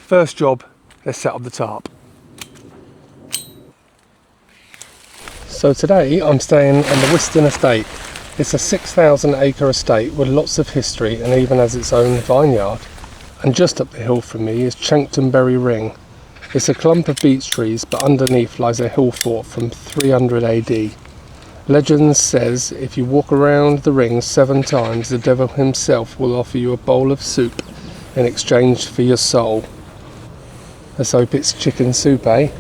First job, let's set up the tarp. So today I'm staying on the Wisten Estate. It's a 6,000 acre estate with lots of history and even has its own vineyard. And just up the hill from me is Chanctonbury Ring. It's a clump of beech trees, but underneath lies a hill fort from 300 AD. Legend says if you walk around the ring 7 times, the devil himself will offer you a bowl of soup in exchange for your soul. Let's hope it's chicken soup, eh?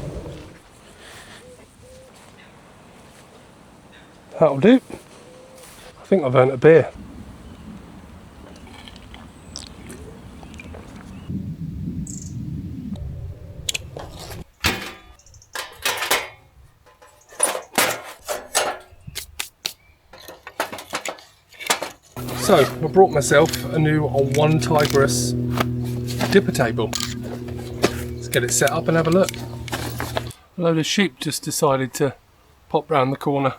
That'll do. I think I've earned a beer. So, I brought myself a new 1 Tigris dipper table. Let's get it set up and have a look. A load of sheep just decided to pop round the corner.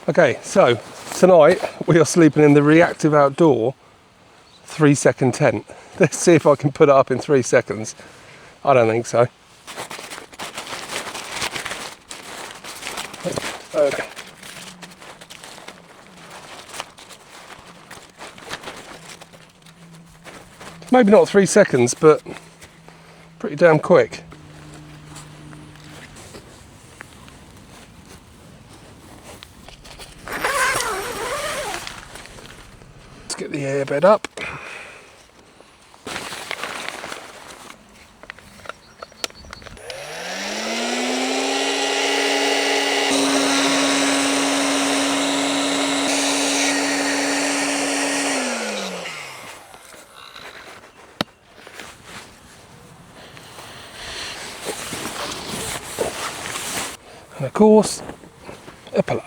Okay, so tonight we are sleeping in the reactive outdoor 3-second tent. Let's see if I can put it up in 3 seconds. I don't think so. Okay. Maybe not 3 seconds, but pretty damn quick. Let's get the airbed up. And of course, a pillow.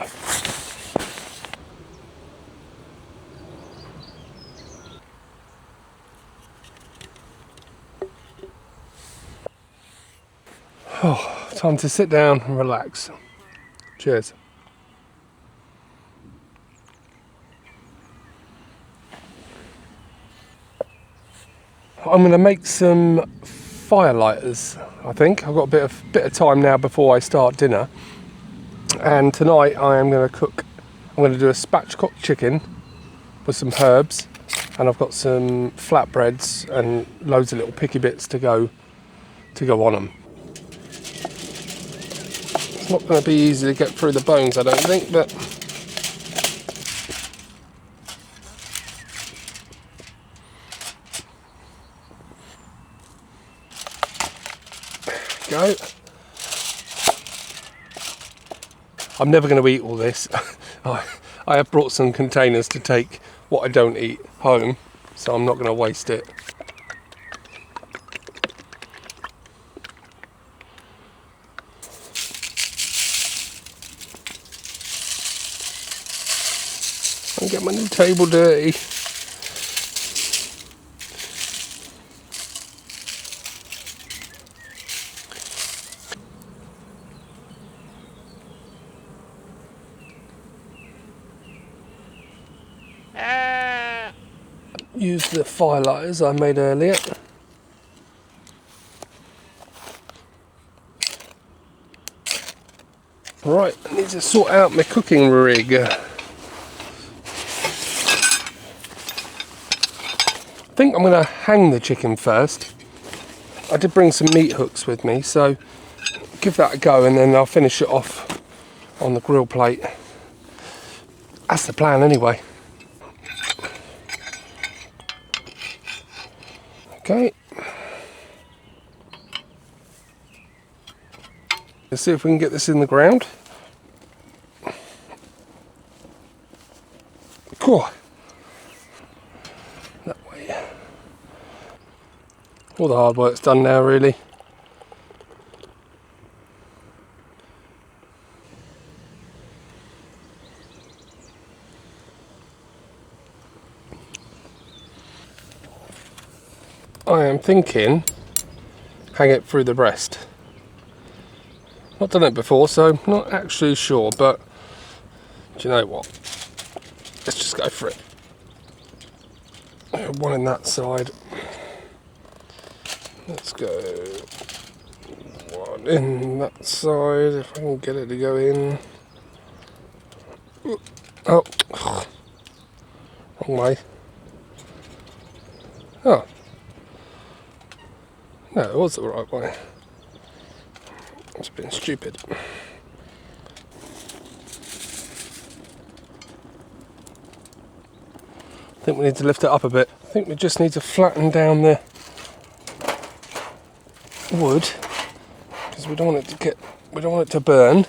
Oh, time to sit down and relax. Cheers. I'm going to make some fire lighters. I think I've got a bit of time now before I start dinner, and tonight I am going to cook. I'm going to do a spatchcock chicken with some herbs, and I've got some flatbreads and loads of little picky bits to go on them. It's not going to be easy to get through the bones, I don't think, but go. I'm never going to eat all this. I have brought some containers to take what I don't eat home, so I'm not going to waste it. And get my new table dirty. Use the fire lighters I made earlier. Right, I need to sort out my cooking rig. I think I'm going to hang the chicken first. I did bring some meat hooks with me, so give that a go and then I'll finish it off on the grill plate. That's the plan anyway. Okay. Let's see if we can get this in the ground. Cool. That way. All the hard work's done now, really. I am thinking hang it through the breast. Not done it before, so I'm not actually sure, but do you know what? Let's just go for it. One in that side. Let's go one in that side, if I can get it to go in. Oh, wrong way. Oh, no, it was the right way. It's been stupid. I think we need to lift it up a bit. I think we just need to flatten down the wood because we don't want it to burn.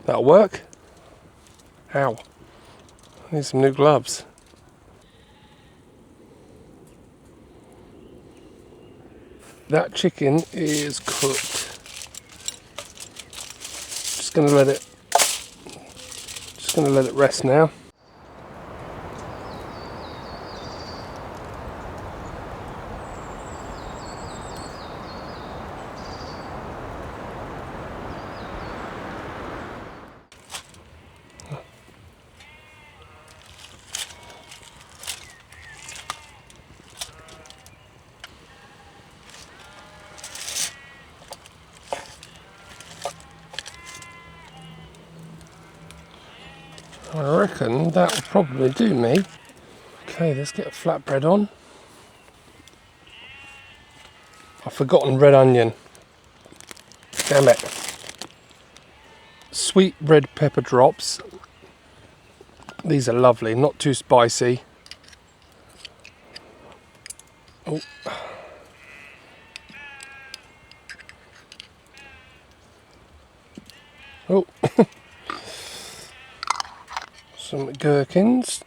That'll work. Ow. I need some new gloves. That chicken is cooked. Just gonna let it rest now. I reckon that will probably do me. Okay, let's get a flatbread on. I've forgotten red onion. Damn it. Sweet red pepper drops. These are lovely, not too spicy. Oh. Oh. Some gherkins.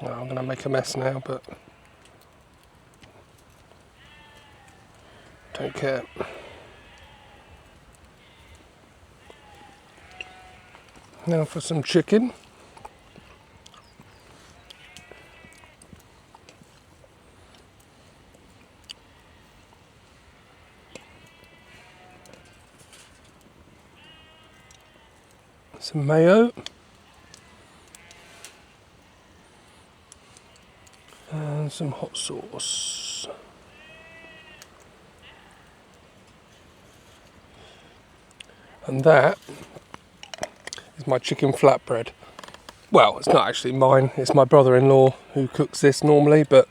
Well, I'm going to make a mess now, but don't care. Now for some chicken. Some mayo. And some hot sauce. And that is my chicken flatbread. Well, it's not actually mine, it's my brother-in-law who cooks this normally, but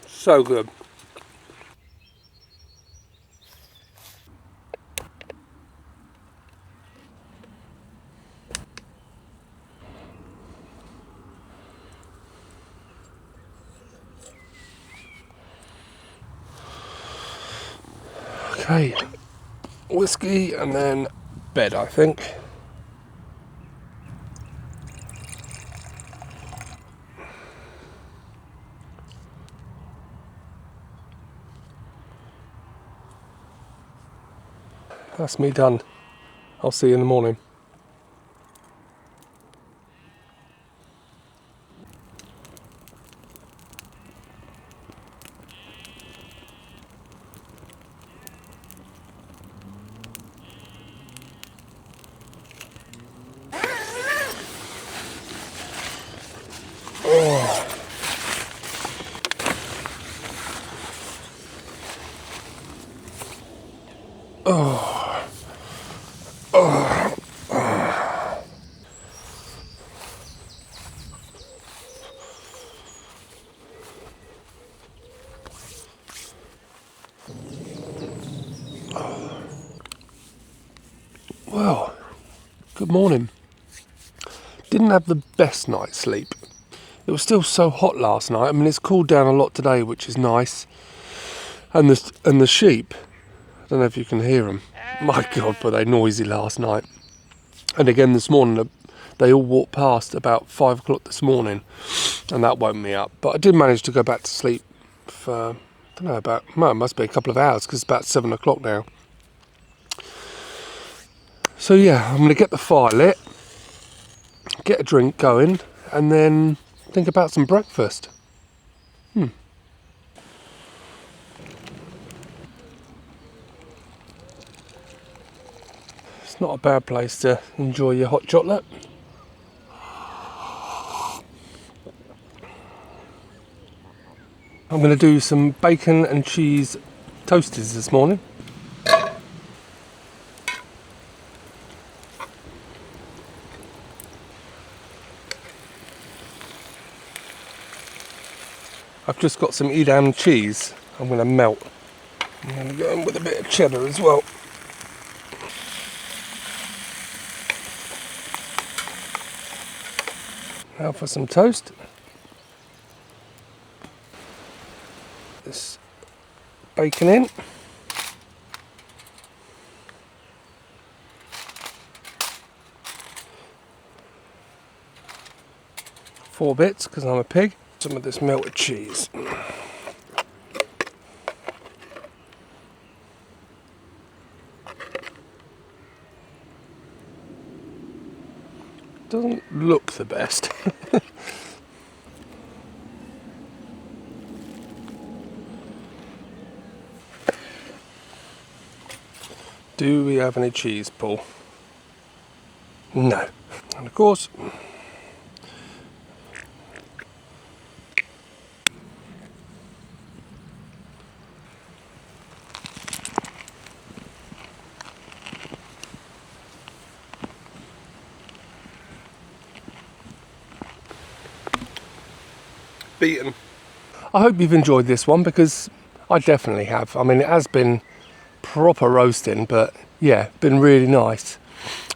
so good. Okay, whiskey and then bed, I think. That's me done. I'll see you in the morning. Well, good morning. Didn't have the best night's sleep. It was still so hot last night. I mean, it's cooled down a lot today, which is nice. And the sheep, I don't know if you can hear them. My God, were they noisy last night. And again this morning, they all walked past about 5 o'clock this morning, and that woke me up. But I did manage to go back to sleep for, I don't know, well, it must be a couple of hours, because it's about 7 o'clock now. So yeah, I'm going to get the fire lit, get a drink going, and then think about some breakfast. It's not a bad place to enjoy your hot chocolate. I'm going to do some bacon and cheese toasties this morning. I've just got some Edam cheese I'm going to melt. I'm going to go in with a bit of cheddar as well. Now for some toast. This bacon in. Four bits because I'm a pig. Some of this melted cheese. Doesn't look the best. Do we have any cheese, Paul? No. And of course, beaten. I hope you've enjoyed this one, because I definitely have. I mean, it has been proper roasting, but yeah, been really nice.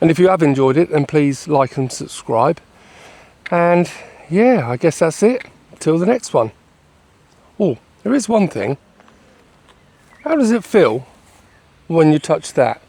And if you have enjoyed it, then please like and subscribe. And yeah, I guess that's it. Till the next one. Oh, there is one thing. How does it feel when you touch that?